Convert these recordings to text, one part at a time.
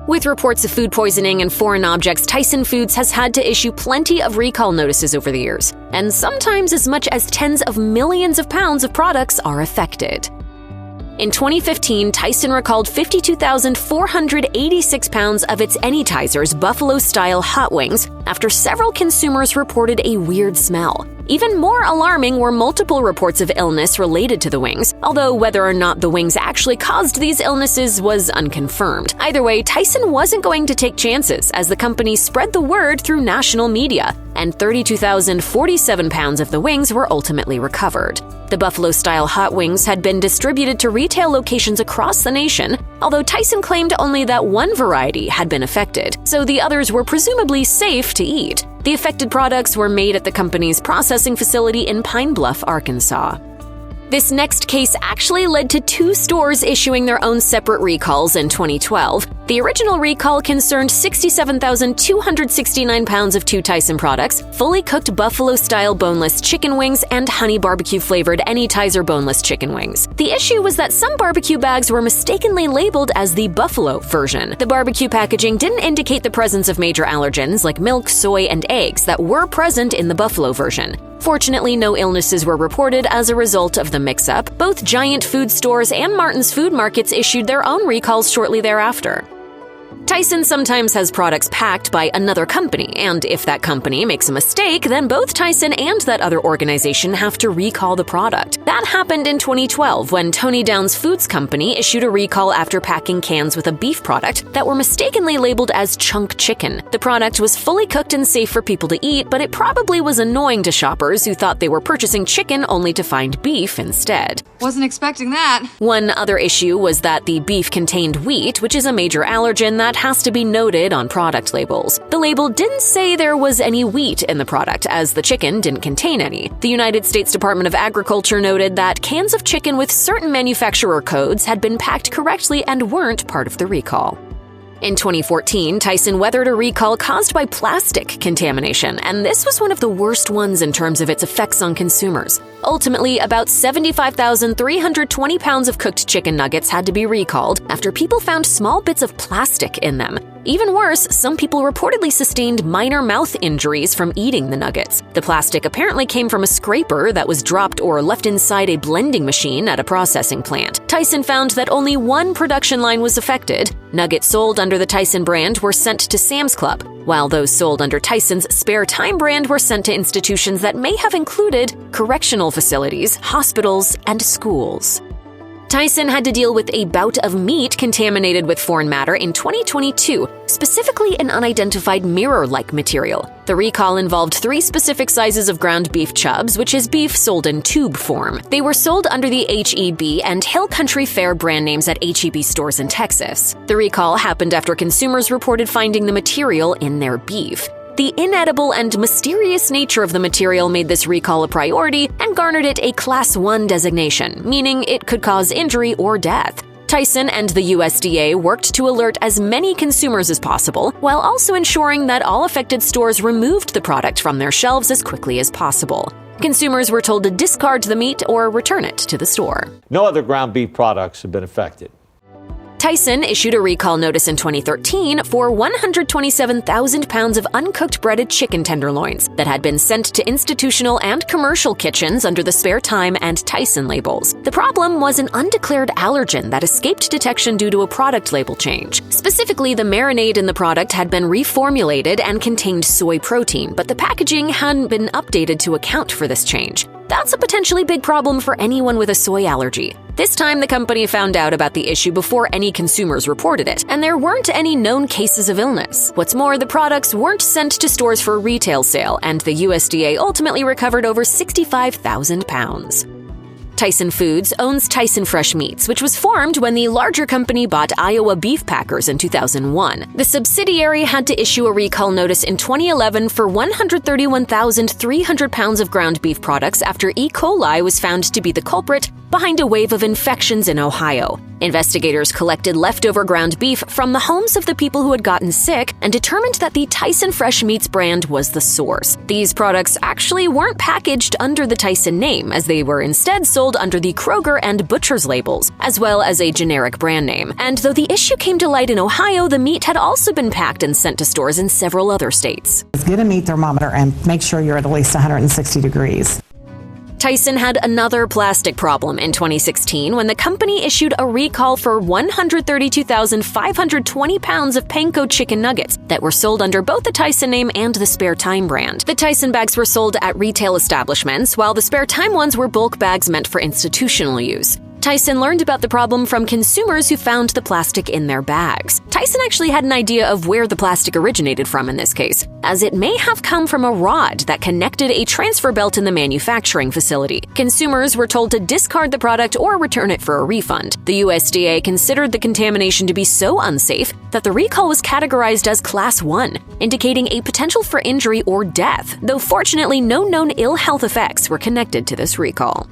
With reports of food poisoning and foreign objects, Tyson Foods has had to issue plenty of recall notices over the years, and sometimes as much as tens of millions of pounds of products are affected. In 2015, Tyson recalled 52,486 pounds of its Anytizers Buffalo-style hot wings after several consumers reported a weird smell. Even more alarming were multiple reports of illness related to the wings, although whether or not the wings actually caused these illnesses was unconfirmed. Either way, Tyson wasn't going to take chances as the company spread the word through national media, and 32,047 pounds of the wings were ultimately recovered. The Buffalo-style hot wings had been distributed to retail locations across the nation, although Tyson claimed only that one variety had been affected, so the others were presumably safe to eat. The affected products were made at the company's processing facility in Pine Bluff, Arkansas. This next case actually led to 2 stores issuing their own separate recalls in 2012. The original recall concerned 67,269 pounds of 2 Tyson products, fully cooked buffalo-style boneless chicken wings, and honey barbecue-flavored Anytizer boneless chicken wings. The issue was that some barbecue bags were mistakenly labeled as the buffalo version. The barbecue packaging didn't indicate the presence of major allergens like milk, soy, and eggs that were present in the buffalo version. Fortunately, no illnesses were reported as a result of the mix-up. Both Giant Food Stores and Martin's Food Markets issued their own recalls shortly thereafter. Tyson sometimes has products packed by another company, and if that company makes a mistake, then both Tyson and that other organization have to recall the product. That happened in 2012 when Tony Downs Foods Company issued a recall after packing cans with a beef product that were mistakenly labeled as chunk chicken. The product was fully cooked and safe for people to eat, but it probably was annoying to shoppers who thought they were purchasing chicken only to find beef instead. Wasn't expecting that. One other issue was that the beef contained wheat, which is a major allergen that has to be noted on product labels. The label didn't say there was any wheat in the product, as the chicken didn't contain any. The United States Department of Agriculture noted that cans of chicken with certain manufacturer codes had been packed correctly and weren't part of the recall. In 2014, Tyson weathered a recall caused by plastic contamination, and this was one of the worst ones in terms of its effects on consumers. Ultimately, about 75,320 pounds of cooked chicken nuggets had to be recalled after people found small bits of plastic in them. Even worse, some people reportedly sustained minor mouth injuries from eating the nuggets. The plastic apparently came from a scraper that was dropped or left inside a blending machine at a processing plant. Tyson found that only one production line was affected. Nuggets sold under the Tyson brand were sent to Sam's Club, while those sold under Tyson's Spare Time brand were sent to institutions that may have included correctional facilities, hospitals, and schools. Tyson had to deal with a bout of meat contaminated with foreign matter in 2022, specifically an unidentified mirror-like material. The recall involved 3 specific sizes of ground beef chubs, which is beef sold in tube form. They were sold under the H-E-B and Hill Country Fair brand names at H-E-B stores in Texas. The recall happened after consumers reported finding the material in their beef. The inedible and mysterious nature of the material made this recall a priority and garnered it a Class 1 designation, meaning it could cause injury or death. Tyson and the USDA worked to alert as many consumers as possible, while also ensuring that all affected stores removed the product from their shelves as quickly as possible. Consumers were told to discard the meat or return it to the store. No other ground beef products have been affected. Tyson issued a recall notice in 2013 for 127,000 pounds of uncooked breaded chicken tenderloins that had been sent to institutional and commercial kitchens under the Spare Time and Tyson labels. The problem was an undeclared allergen that escaped detection due to a product label change. Specifically, the marinade in the product had been reformulated and contained soy protein, but the packaging hadn't been updated to account for this change. That's a potentially big problem for anyone with a soy allergy. This time, the company found out about the issue before any consumers reported it, and there weren't any known cases of illness. What's more, the products weren't sent to stores for retail sale, and the USDA ultimately recovered over 65,000 pounds. Tyson Foods owns Tyson Fresh Meats, which was formed when the larger company bought Iowa beef packers in 2001. The subsidiary had to issue a recall notice in 2011 for 131,300 pounds of ground beef products after E. coli was found to be the culprit behind a wave of infections in Ohio. Investigators collected leftover ground beef from the homes of the people who had gotten sick and determined that the Tyson Fresh Meats brand was the source. These products actually weren't packaged under the Tyson name, as they were instead sold under the Kroger and Butcher's labels, as well as a generic brand name. And though the issue came to light in Ohio, the meat had also been packed and sent to stores in several other states. Get a meat thermometer and make sure you're at least 160 degrees. Tyson had another plastic problem in 2016 when the company issued a recall for 132,520 pounds of panko chicken nuggets that were sold under both the Tyson name and the Spare Time brand. The Tyson bags were sold at retail establishments, while the Spare Time ones were bulk bags meant for institutional use. Tyson learned about the problem from consumers who found the plastic in their bags. Tyson actually had an idea of where the plastic originated from in this case, as it may have come from a rod that connected a transfer belt in the manufacturing facility. Consumers were told to discard the product or return it for a refund. The USDA considered the contamination to be so unsafe that the recall was categorized as Class 1, indicating a potential for injury or death, though fortunately no known ill health effects were connected to this recall.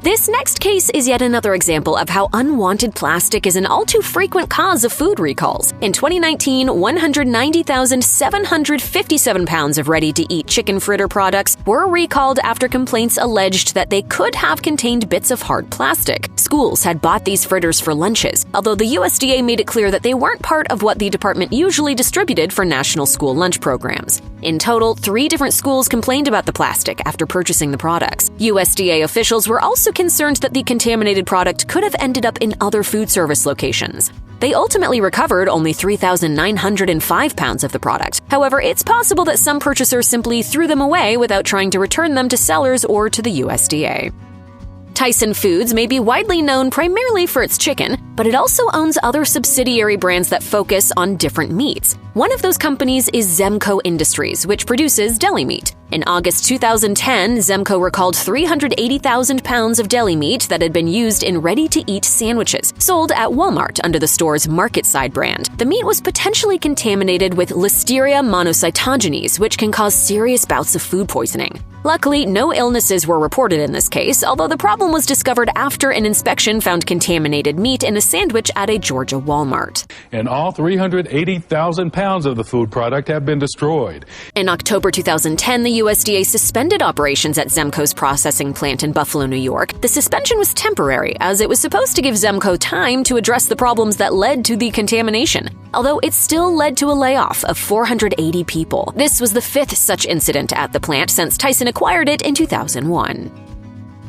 This next case is yet another example of how unwanted plastic is an all too frequent cause of food recalls. In 2019, 190,757 pounds of ready-to-eat chicken fritter products were recalled after complaints alleged that they could have contained bits of hard plastic. Schools had bought these fritters for lunches, although the USDA made it clear that they weren't part of what the department usually distributed for national school lunch programs. In total, 3 different schools complained about the plastic after purchasing the products. USDA officials were also concerned that the contaminated product could have ended up in other food service locations. They ultimately recovered only 3,905 pounds of the product. However, it's possible that some purchasers simply threw them away without trying to return them to sellers or to the USDA. Tyson Foods may be widely known primarily for its chicken, but it also owns other subsidiary brands that focus on different meats. One of those companies is Zemco Industries, which produces deli meat. In August 2010, Zemco recalled 380,000 pounds of deli meat that had been used in ready-to-eat sandwiches, sold at Walmart under the store's MarketSide brand. The meat was potentially contaminated with Listeria monocytogenes, which can cause serious bouts of food poisoning. Luckily, no illnesses were reported in this case, although the problem was discovered after an inspection found contaminated meat in a sandwich at a Georgia Walmart. And all 380,000 pounds of the food product have been destroyed. In October 2010, the USDA suspended operations at Zemco's processing plant in Buffalo, New York. The suspension was temporary, as it was supposed to give Zemco time to address the problems that led to the contamination, although it still led to a layoff of 480 people. This was the 5th such incident at the plant since Tyson acquired it in 2001.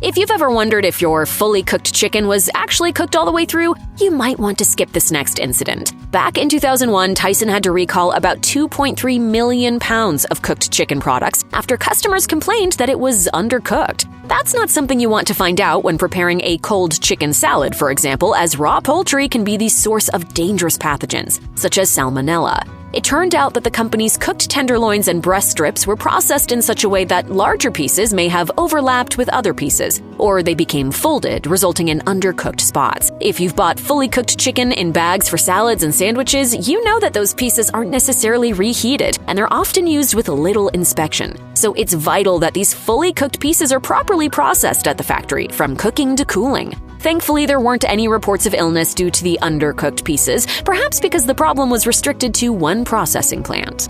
If you've ever wondered if your fully cooked chicken was actually cooked all the way through, you might want to skip this next incident. Back in 2001, Tyson had to recall about 2.3 million pounds of cooked chicken products after customers complained that it was undercooked. That's not something you want to find out when preparing a cold chicken salad, for example, as raw poultry can be the source of dangerous pathogens, such as salmonella. It turned out that the company's cooked tenderloins and breast strips were processed in such a way that larger pieces may have overlapped with other pieces, or they became folded, resulting in undercooked spots. If you've bought fully cooked chicken in bags for salads and sandwiches, you know that those pieces aren't necessarily reheated, and they're often used with little inspection. So it's vital that these fully cooked pieces are properly processed at the factory, from cooking to cooling. Thankfully, there weren't any reports of illness due to the undercooked pieces, perhaps because the problem was restricted to one processing plant.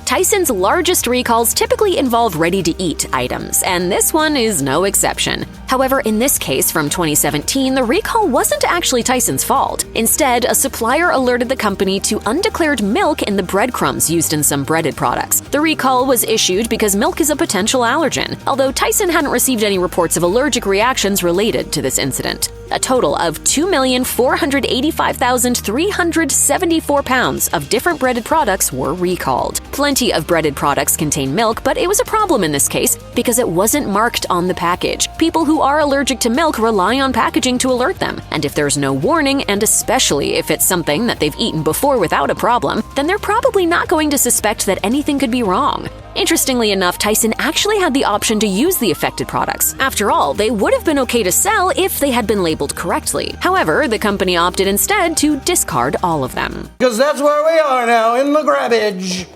Tyson's largest recalls typically involve ready-to-eat items, and this one is no exception. However, in this case from 2017, the recall wasn't actually Tyson's fault. Instead, a supplier alerted the company to undeclared milk in the breadcrumbs used in some breaded products. The recall was issued because milk is a potential allergen, although Tyson hadn't received any reports of allergic reactions related to this incident. A total of 2,485,374 pounds of different breaded products were recalled. Plenty of breaded products contain milk, but it was a problem in this case because it wasn't marked on the package. People who are allergic to milk rely on packaging to alert them, and if there's no warning, and especially if it's something that they've eaten before without a problem, then they're probably not going to suspect that anything could be wrong. Interestingly enough, Tyson actually had the option to use the affected products. After all, they would have been okay to sell if they had been labeled correctly. However, the company opted instead to discard all of them. Because that's where we are now, in the grabbage.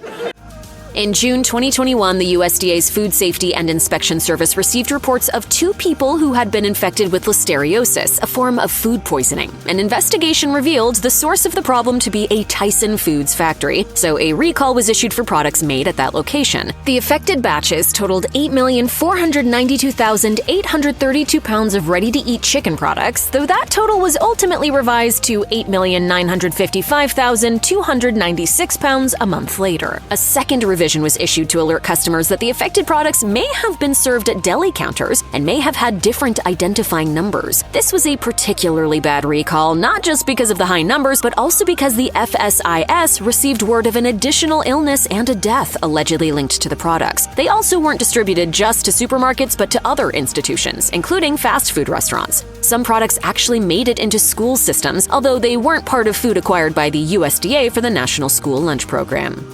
In June 2021, the USDA's Food Safety and Inspection Service received reports of 2 people who had been infected with listeriosis, a form of food poisoning. An investigation revealed the source of the problem to be a Tyson Foods factory, so a recall was issued for products made at that location. The affected batches totaled 8,492,832 pounds of ready-to-eat chicken products, though that total was ultimately revised to 8,955,296 pounds a month later. A second revision was issued to alert customers that the affected products may have been served at deli counters and may have had different identifying numbers. This was a particularly bad recall, not just because of the high numbers, but also because the FSIS received word of an additional illness and a death allegedly linked to the products. They also weren't distributed just to supermarkets, but to other institutions, including fast food restaurants. Some products actually made it into school systems, although they weren't part of food acquired by the USDA for the National School Lunch Program.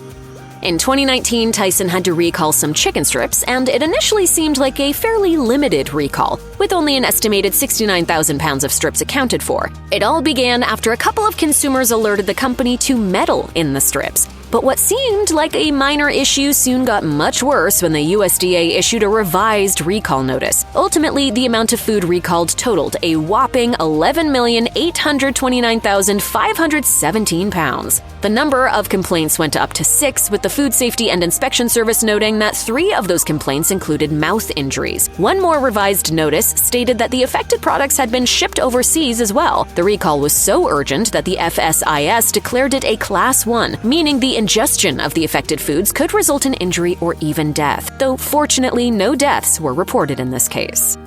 In 2019, Tyson had to recall some chicken strips, and it initially seemed like a fairly limited recall, with only an estimated 69,000 pounds of strips accounted for. It all began after a couple of consumers alerted the company to metal in the strips. But what seemed like a minor issue soon got much worse when the USDA issued a revised recall notice. Ultimately, the amount of food recalled totaled a whopping 11,829,517 pounds. The number of complaints went up to 6, with the Food Safety and Inspection Service noting that 3 of those complaints included mouth injuries. One more revised notice stated that the affected products had been shipped overseas as well. The recall was so urgent that the FSIS declared it a Class 1, meaning the ingestion of the affected foods could result in injury or even death, though fortunately no deaths were reported in this case.